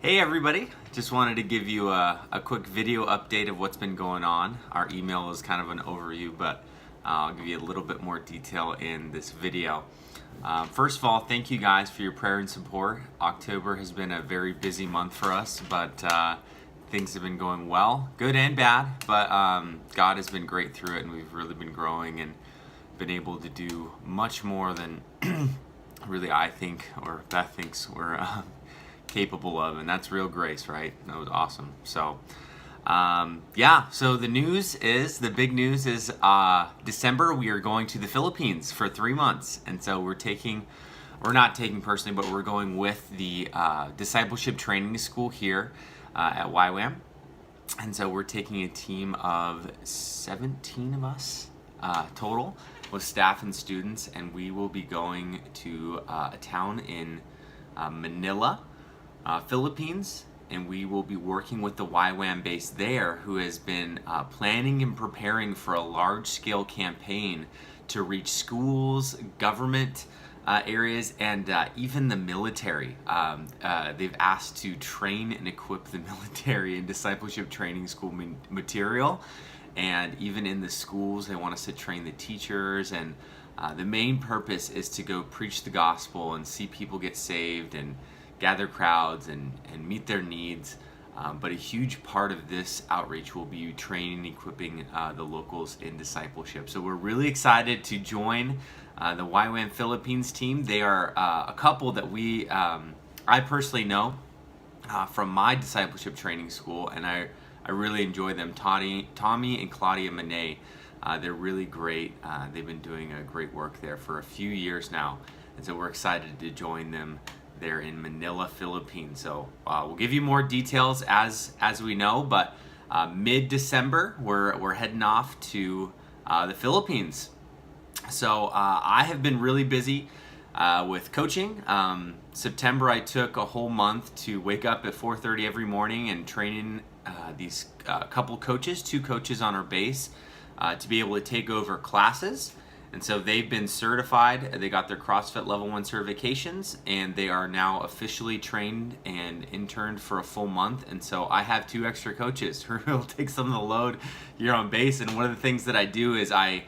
Hey everybody, just wanted to give you a quick video update of what's been going on. Our email is kind of an overview, but I'll give you a little bit more detail in this video. First of all, thank you guys for your prayer and support. October has been a very busy month for us, but things have been going well, good and bad, but God has been great through it, and we've really been growing and been able to do much more than really I think or Beth thinks we're capable of, and that's real grace, right? That was awesome. So so the big news is December we are going to the Philippines for 3 months, and so we're not taking personally, but we're going with the discipleship training school here at YWAM, and so we're taking a team of 17 of us total with staff and students, and we will be going to a town in Manila, Philippines, and we will be working with the YWAM base there, who has been planning and preparing for a large-scale campaign to reach schools, government areas, and even the military. They've asked to train and equip the military in discipleship training school material, and even in the schools they want us to train the teachers, and the main purpose is to go preach the gospel and see people get saved and gather crowds and meet their needs. But a huge part of this outreach will be training and equipping the locals in discipleship. So we're really excited to join the YWAM Philippines team. They are a couple that I personally know from my discipleship training school, and I really enjoy them. Tommy and Claudia Monet. They're really great. They've been doing a great work there for a few years now, and so we're excited to join them there in Manila, Philippines. So we'll give you more details as we know, but mid-December we're heading off to the Philippines. So I have been really busy with coaching. September I took a whole month to wake up at 4:30 every morning and training these couple coaches, 2 coaches on our base, to be able to take over classes. And so they've been certified. They got their CrossFit Level 1 certifications, and they are now officially trained and interned for a full month. And so I have 2 extra coaches who will take some of the load here on base. And one of the things that I do is I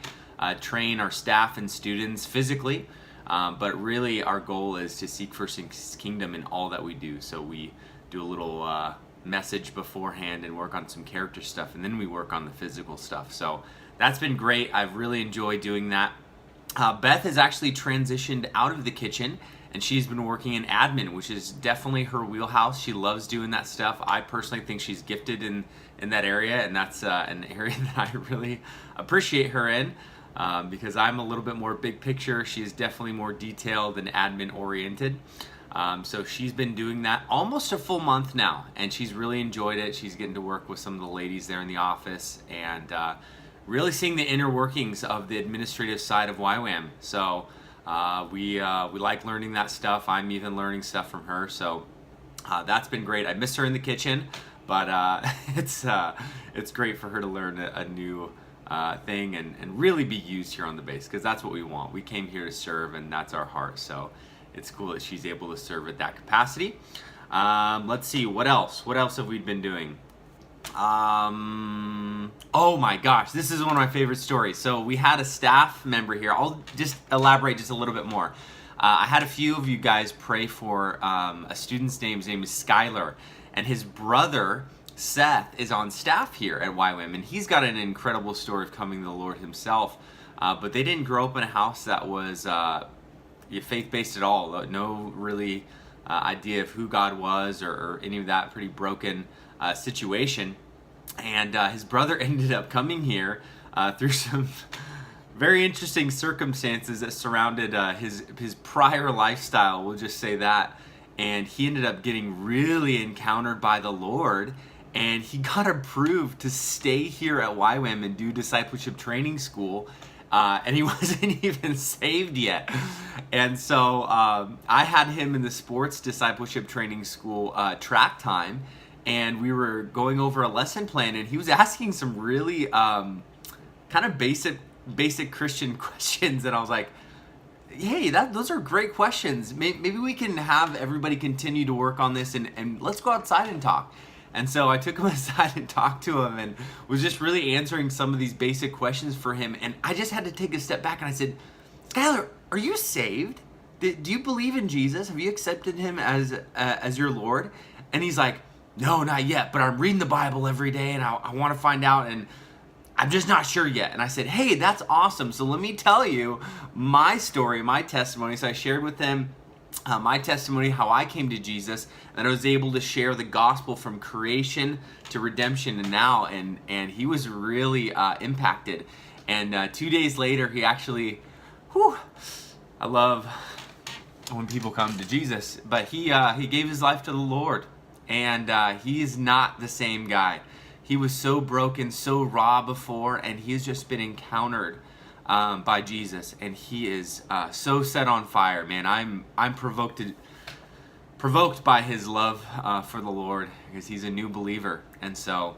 train our staff and students physically, but really our goal is to seek first His kingdom in all that we do. So we do a little message beforehand and work on some character stuff, and then we work on the physical stuff. So that's been great. I've really enjoyed doing that. Beth has actually transitioned out of the kitchen, and she's been working in admin, which is definitely her wheelhouse. She loves doing that stuff. I personally think she's gifted in that area, and that's an area that I really appreciate her in, because I'm a little bit more big picture. She's definitely more detailed and admin oriented. So she's been doing that almost a full month now, and she's really enjoyed it. She's getting to work with some of the ladies there in the office, and really seeing the inner workings of the administrative side of YWAM. So we like learning that stuff. I'm even learning stuff from her. So that's been great. I miss her in the kitchen, but it's great for her to learn a new thing and really be used here on the base, because that's what we want. We came here to serve, and that's our heart. So it's cool that she's able to serve at that capacity. Let's see, what else? What else have we been doing? Oh my gosh, this is one of my favorite stories. So we had a staff member here. I'll just elaborate just a little bit more. I had a few of you guys pray for a student's name. His name is Skylar, and his brother Seth is on staff here at YWAM, and he's got an incredible story of coming to the Lord himself. But they didn't grow up in a house that was faith-based at all. No really idea of who God was or any of that. Pretty broken situation, and his brother ended up coming here through some very interesting circumstances that surrounded his prior lifestyle, we'll just say that, and he ended up getting really encountered by the Lord, and he got approved to stay here at YWAM and do discipleship training school, and he wasn't even saved yet. And so I had him in the sports discipleship training school track time, and we were going over a lesson plan, and he was asking some really kind of basic Christian questions, and I was like, hey, those are great questions. Maybe we can have everybody continue to work on this, and let's go outside and talk. And so I took him aside and talked to him and was just really answering some of these basic questions for him. And I just had to take a step back and I said, Skylar, are you saved? Do you believe in Jesus? Have you accepted him as your Lord? And he's like, no, not yet, but I'm reading the Bible every day and I want to find out, and I'm just not sure yet. And I said, hey, that's awesome. So let me tell you my story, my testimony. So I shared with him my testimony, how I came to Jesus, and I was able to share the gospel from creation to redemption and now, and he was really impacted. And 2 days later, he actually, I love when people come to Jesus, but he gave his life to the Lord, and he is not the same guy. He was so broken, so raw before, and he's just been encountered by Jesus, and he is so set on fire, man. I'm provoked by his love for the Lord, because he's a new believer. And so,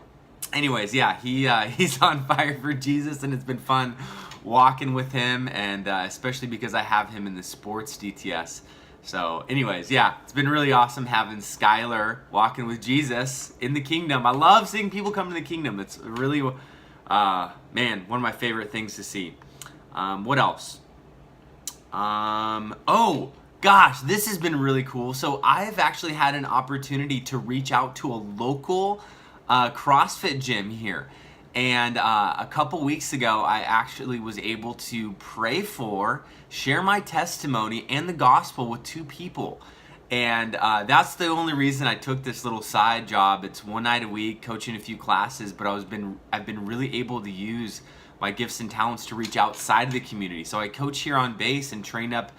anyways, yeah, he's on fire for Jesus, and it's been fun walking with him, and especially because I have him in the sports DTS. So anyways, yeah, it's been really awesome having Skylar walking with Jesus in the kingdom. I love seeing people come to the kingdom. It's really, man, one of my favorite things to see. What else? Oh gosh, this has been really cool. So I've actually had an opportunity to reach out to a local CrossFit gym here. And a couple weeks ago, I actually was able to pray for, share my testimony and the gospel with 2 people. And that's the only reason I took this little side job. It's 1 night a week, coaching a few classes, but I've been really able to use my gifts and talents to reach outside of the community. So I coach here on base and train up,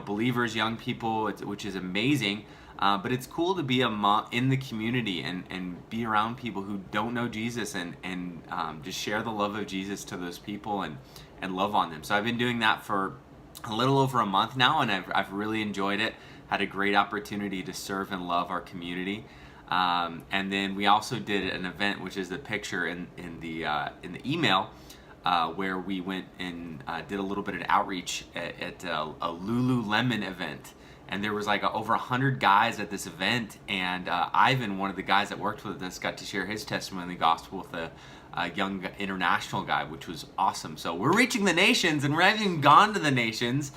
believers, young people, which is amazing. But it's cool to be in the community and be around people who don't know Jesus, and just share the love of Jesus to those people and love on them. So I've been doing that for a little over a month now, and I've really enjoyed it. Had a great opportunity to serve and love our community. And then we also did an event, which is the picture in the email, where we went and did a little bit of outreach at a Lululemon event. And there was like over 100 guys at this event, and Ivan, one of the guys that worked with us, got to share his testimony in the gospel with a young international guy, which was awesome. So we're reaching the nations, and we haven't even gone to the nations.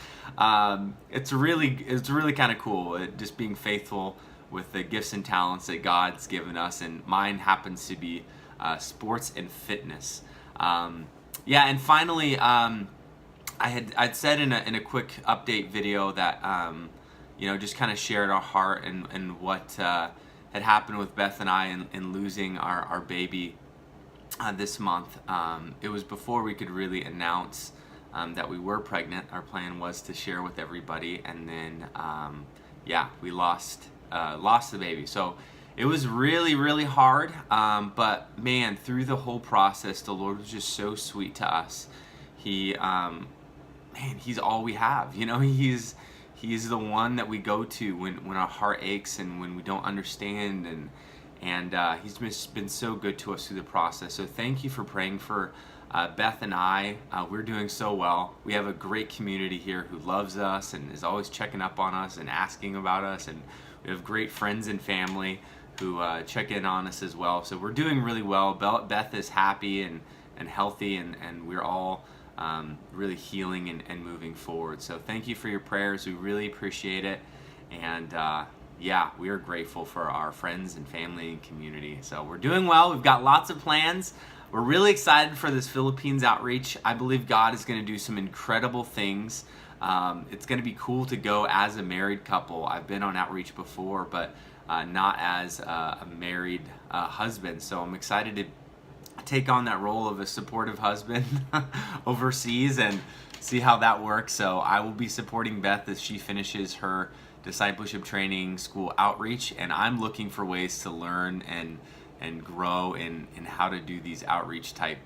It's really kind of cool, just being faithful with the gifts and talents that God's given us, and mine happens to be sports and fitness. And finally, I'd said in a quick update video that just kind of shared our heart and what had happened with Beth and I in losing our baby this month. It was before we could really announce that we were pregnant. Our plan was to share with everybody, and then we lost the baby. So it was really, really hard, but man, through the whole process, the Lord was just so sweet to us. He's all we have. He's the one that we go to when our heart aches and when we don't understand, and he's just been so good to us through the process. So thank you for praying for Beth and I. We're doing so well. We have a great community here who loves us and is always checking up on us and asking about us, and we have great friends and family who check in on us as well. So we're doing really well. Beth is happy and healthy, and we're all really healing and moving forward. So thank you for your prayers. We really appreciate it. And we are grateful for our friends and family and community. So we're doing well. We've got lots of plans. We're really excited for this Philippines outreach. I believe God is going to do some incredible things. It's going to be cool to go as a married couple. I've been on outreach before, but not as a married husband. So I'm excited to take on that role of a supportive husband overseas and see how that works. So I will be supporting Beth as she finishes her discipleship training school outreach, and I'm looking for ways to learn and grow in how to do these outreach type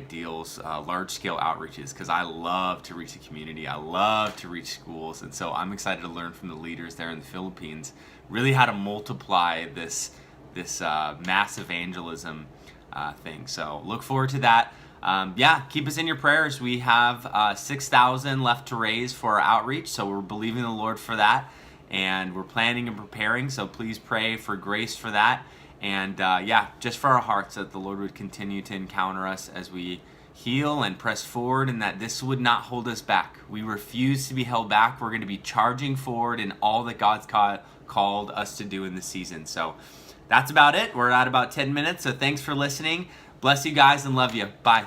deals, large scale outreaches, because I love to reach the community. I love to reach schools, and so I'm excited to learn from the leaders there in the Philippines, really how to multiply this mass evangelism thing. So look forward to that. yeah, keep us in your prayers. We have 6,000 left to raise for our outreach, so we're believing the Lord for that, and we're planning and preparing, so please pray for grace for that. And yeah, just for our hearts, that the Lord would continue to encounter us as we heal and press forward, and that this would not hold us back. We refuse to be held back. We're going to be charging forward in all that God's called us to do in this season. So that's about it. We're at about 10 minutes, so thanks for listening. Bless you guys and love you. Bye.